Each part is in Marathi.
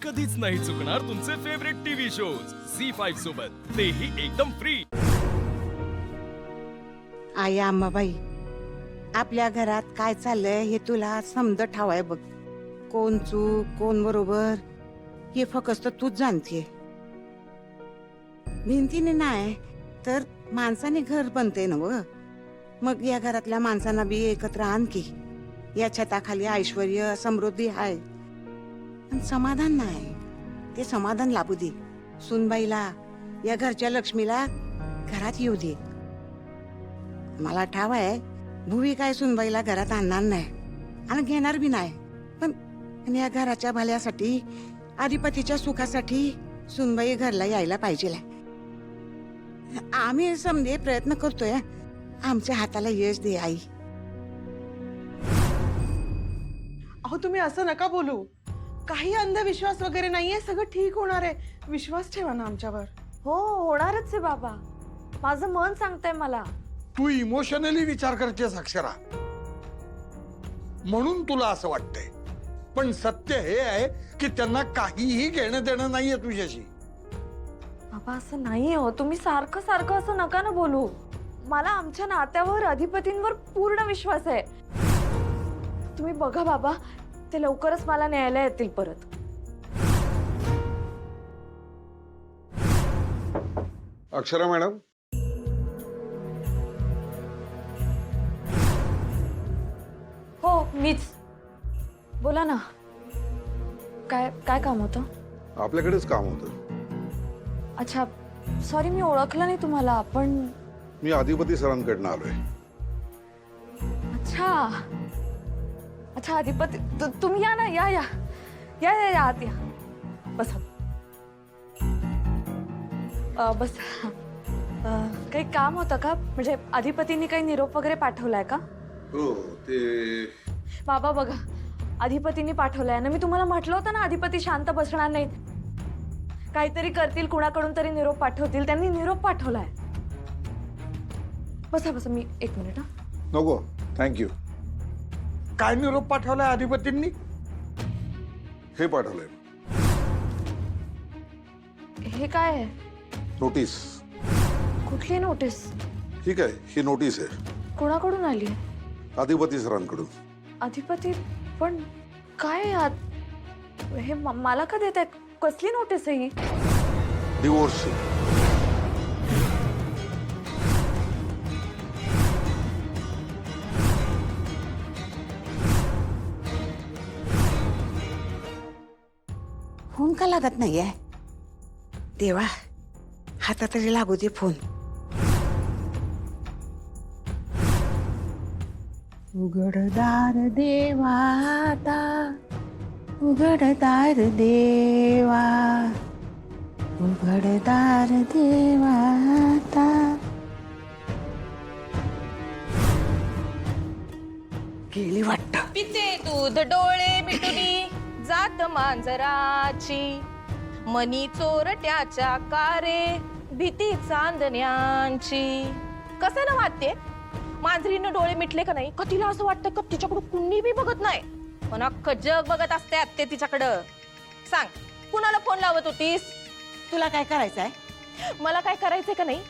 कधीच नाही चुकणार तुमचे फेवरेट टीव्ही शोज झी5 सोबत, तेही एकदम फ्री। आई आम्हाबाई, आपल्या घरात काय चाललंय हे तुला समज ठावाय बघ। कोण चूक कोण बरोबर हे फक्त तूच जाणतीये। भिंतीने नाही तर माणसाने घर बनते ना व। मग या घरातल्या माणसांना बी एकत्र आण की। या छताखाली ऐश्वर्य समृद्धी आहे पण समाधान नाही, ते समाधान लाभू दे। सुनबाईला या घरच्या लक्ष्मीला घरात येऊ दे। मला ठाव आहे भुवी काय सुनबाईला घरात आणणार नाही आणि घेणार बी नाही, पण या घराच्या भल्यासाठी अधिपतीच्या सुखासाठी सुनबाई घरला यायला पाहिजे। आम्ही समजे प्रयत्न करतोय, आमच्या हाताला यश दे आई। अहो तुम्ही असं नका बोलू, काही अंधविश्वास वगैरे नाहीये, सगळं ठीक होणार आहे, विश्वास ठेवा ना आमच्यावर। हो होणारच आहे बाबा, माझं मन सांगतंय मला। तू इमोशनली विचार करतेस अक्षरा, म्हणून तुला असं वाटतंय, पण सत्य हे आहे की त्यांना काहीही घेणं देणं नाहीये तुझ्याशी। बाबा असं नाही हो, तुम्ही सारखं सारखं असं नका ना बोलू। मला आमच्या नात्यावर अधिपतींवर पूर्ण विश्वास आहे। तुम्ही बघा बाबा, ते लवकरच मला न्यायला येतील परत। अक्षरा मॅडम, हो मीच, बोला ना। काय काय काम होतं? आपल्याकडेच काम होतं। अच्छा सॉरी, मी ओळखलं नाही तुम्हाला, पण मी अधिपती सरांकडनं आलोय। अच्छा अच्छा अधिपती, तुम्ही या ना, या या या या या आत या, बसा। बस काही काम होतं का? म्हणजे अधिपतींनी काही निरोप वगैरे पाठवलाय का? हो ते बाबा बघा, अधिपतींनी पाठवलाय ना, मी तुम्हाला म्हटलं होतं ना अधिपती शांत बसणार नाहीत, काहीतरी करतील, कुणाकडून तरी निरोप पाठवतील। त्यांनी निरोप पाठवलाय। बसा बसा, मी एक मिनिट। हा नको थँक्यू। काय निरोप पाठवलाय अधिपतींनी? हे पाठवलंय हे काय आहे? नोटीस। कुठली नोटीस? ठीक आहे, ही नोटीस आहे कुणाकडून आली? अधिपती सरांकडून। अधिपती? पण काय यात? हे मला का देत आहेत? कसली नोटीस आहे ही? डिवोर्सची। फोन का लागत नाहीये? देवा, हातात तरी लागू दे फोन। उघडदार देवा आता, उघडदार देवा, उघडदार देवा आता। गेली वाटतं। पिते दूध डोळे मिटुनी जात मांजराची, मनी चोरट्याच्या कारे भीती चांदण्यांची। कसं ना वाटते, मांजरीनं डोळे मिटले का नाही का तिला असं वाटतं का तिच्याकडं कुणी बी बघत नाही, पण अख्खं जग बघत असते आत्ते तिच्याकडं। सांग, कुणाला फोन लावत होतीस? तुला काय करायचंय? मला काय करायचंय का नाही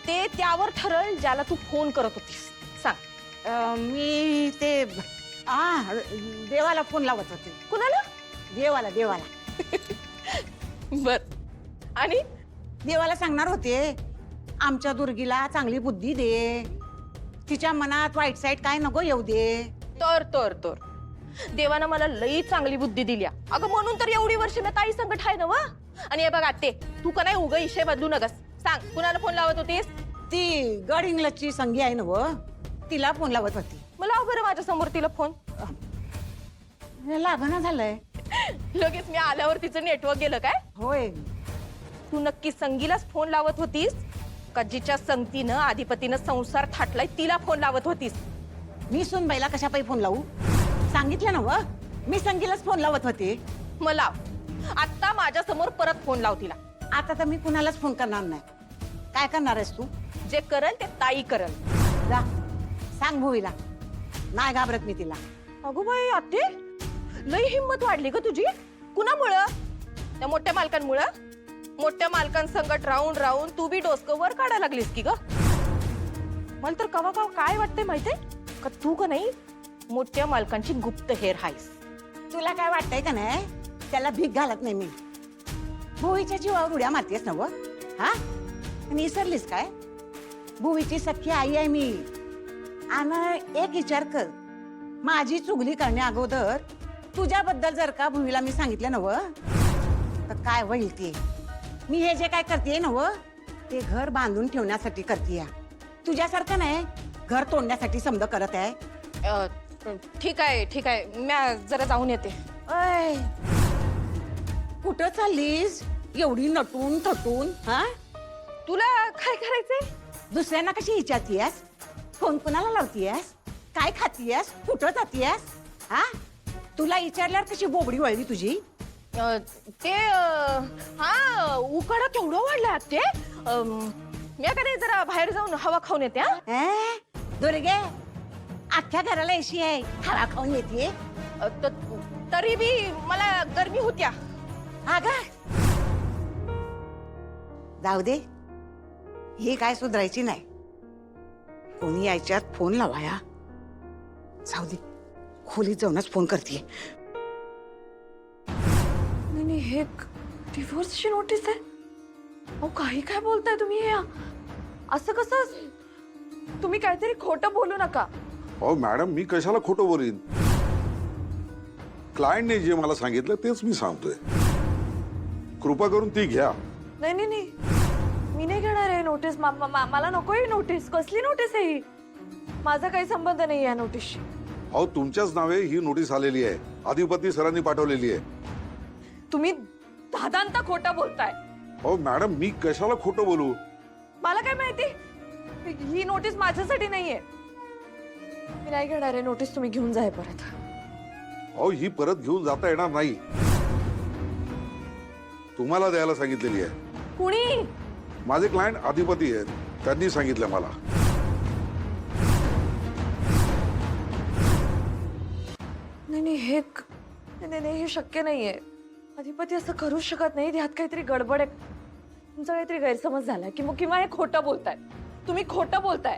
ते त्यावर ठरल ज्याला तू फोन करत होतीस। सांग। मी ते देवाला फोन लावत होते। कुणाला? देवाला देवाला बर, आणि देवाला सांगणार होते आमच्या दुर्गीला चांगली बुद्धी दे, तिच्या मनात वाईट साईड काय नको येऊ दे। तर तर तर देवानं मला लई चांगली बुद्धी दिल्या अगं, म्हणून तर एवढी वर्ष मी ताई संकट आहे ना व। आणि हे बघ आत्ते, तू का नाही उग इशे बदलू नकस। सांग, कुणाला फोन लावत होतीस? ती गड इंग्लजची संगी आहे ना व, तिला फोन लावत होती। मला बरं माझ्या समोर तिला फोन लागणं झालंय। लगेच मी आल्यावर तिचं नेटवर्क गेलं काय? होय। तू नक्की संगीलाच फोन लावत होतीस का जिच्या संगतीनं अधिपतीनं संसार थाटलाय तिला फोन लावत होतीस? मी सुनबाईला कशापायी फोन लावू? सांगितलं ना व, मी संगीलाच फोन लावत होते। मला आता माझ्या समोर परत फोन लाव तिला। आता तर मी कुणालाच फोन करणार नाही। काय करणार आहेस तू? जे करल ते ताई करल। जा सांग भुवीला, नाही घाबरत मी तिला। अगो बाई आत्ते, लई हिम्मत वाढली ग तुझी। कुणामुळं? त्या मोठ्या मालकांमुळं मोठ्या मालकांसंगत राहून राहून तू बी डोसकं वर काढायला लागलीस की ग. मला तर कवा कवा काय वाटतंय माहितीये का, तू का नाही मोठ्या मालकांची गुप्त हेर हायस. तुला काय वाटतंय का नाही त्याला भीक घालत नाही मी. भुईच्या जीवावर उड्या मारतेस ना व हा, आणि विसरलीस काय भुईची सख्खी आई आहे मी. आणि एक विचार कर, माझी चुगली करण्या अगोदर तुझ्याबद्दल जर का भुईला मी सांगितलं ना व तर काय होईल ते. मी हे जे काय करते ना व ते घर बांधून ठेवण्यासाठी करते. तुझ्यासारखं नाही घर तोडण्यासाठी समज करत आहे. ठीक आहे ठीक आहे, मी जरा जाऊन येते. अय, कुठं चाललीस एवढी नटून थटून हा? तुला काय करायचंय? दुसऱ्यांना कशी विचारतीयस, फोन कुणाला लावतीयस, काय खातीयस, कुठं जातीयस हा? तुला विचारल्यावर कशी बोबडी वळली तुझी. ते हा उकाडा केवढं वाढला ते. मी कधी जरा बाहेर जाऊन हवा खाऊन येते. दोरे अख्ख्या घराला अशी आहे हवा खाऊन येते. तरी बी मला गरमी होत्या. अगं जाऊ दे, ही काय सुधारायची नाही. कोणी यायच्यात फोन लावाया. जाऊ दे, खोलीत जाऊनच फोन करते. नाही हे डिवोर्सची नोटीस आहे. अहो काही काय बोलताय तुम्ही हे? असं कसं? तुम्ही काहीतरी खोटं बोलू नका. हो मॅडम, मी कशाला खोटं बोलीन. क्लायंटने जे मला सांगितलं तेच मी सांगतोय. कृपा करून ती घ्या. नाही नाही नाही, मी नाही घेणार आहे नोटीस. मला नको ही नोटीस. कसली नोटीस आहे ही? माझा काही संबंध नाही या नोटीसशी. अहो तुमच्याच नावे ही नोटीस आलेली आहे. अधिपती सरांनी पाठवलेली आहे. तुम्ही दादांता खोटं बोलताय. हो मॅडम, मी कशाला खोटं बोलू. मला काय माहिती, ही नोटीस माझ्यासाठी नाहीये. मी नाही घेणार आहे नोटीस. तुम्ही घेऊन जाय परत. अहो ही परत घेऊन जाता येणार नाही. तुम्हाला द्यायला सांगितलेली आहे. कुणी? माझे क्लायंट अधिपती आहेत, त्यांनी सांगितलं मला. नाही नाही हे शक्य नाहीये. अधिपती असं करू शकत नाही. ह्यात काहीतरी गडबड आहे. तुमचा काहीतरी गैरसमज झालाय किंवा हे खोटं बोलताय. तुम्ही खोटं बोलताय.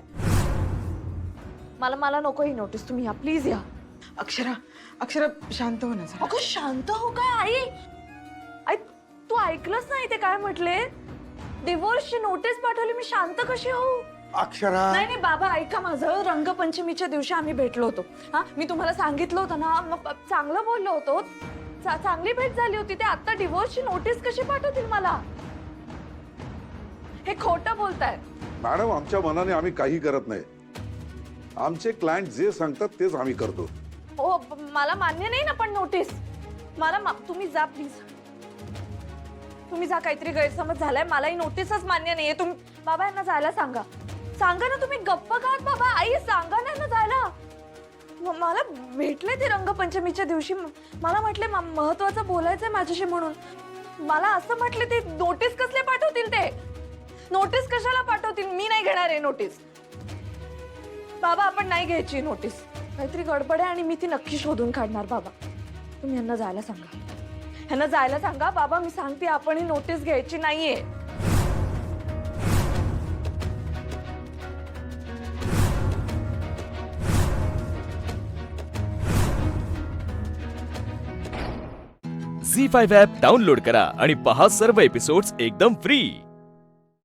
मला नको ही नोटीस. तुम्ही या प्लीज या. अक्षरा अक्षरा शांत हो ना जरा. अगं शांत हो काय आई? आई तू ऐकलंच नाही ते काय म्हटले? डिवोर्सची नोटीस पाठवली. मी शांत कशी होऊ? अक्षरा नाही नाही बाबा ऐका माझं. रंगपंचमीच्या दिवशी आम्ही भेटलो होतो. हा, मी तुम्हाला सांगितलं होतं ना, मग चांगलं बोललो होतो. चांगली भेट झाली होती. ते आता डिवोर्सची नोटीस कशी पाठवतील मला? हे खोटं बोलतायत. मॅडम, आमच्या मनाने आम्ही काही करत नाही. आमचे क्लायंट जे सांगतात तेच आम्ही करतो. हो मला मान्य नाही ना पण नोटीस. तुम्ही जा प्लीज. तुम्ही जा. काहीतरी गैरसमज झालाय. मला ही नोटीसच मान्य नाहीये. तुम्ही बाबा यांना जायला सांगा. सांगा ना. तुम्ही गप्प घात बाबा. आई सांगा ना यांना जायला. मला भेटले ते रंगपंचमीच्या दिवशी. मला म्हटले महत्वाचं बोलायचंय माझ्याशी म्हणून. मला असं म्हटले ते नोटीस कसले पाठवतील? ते नोटीस कशाला पाठवतील? मी नाही घेणार आहे नोटीस. बाबा आपण नाही घ्यायची नोटीस. काहीतरी गडबड आहे आणि मी ती नक्की शोधून काढणार. बाबा तुम्ही यांना जायला सांगा. यांना जायला सांगा बाबा. मी सांगते आपण ही नोटीस घ्यायची नाहीये. झी5 ॲप डाउनलोड करा आणि पहा सर्व एपिसोड्स एकदम फ्री.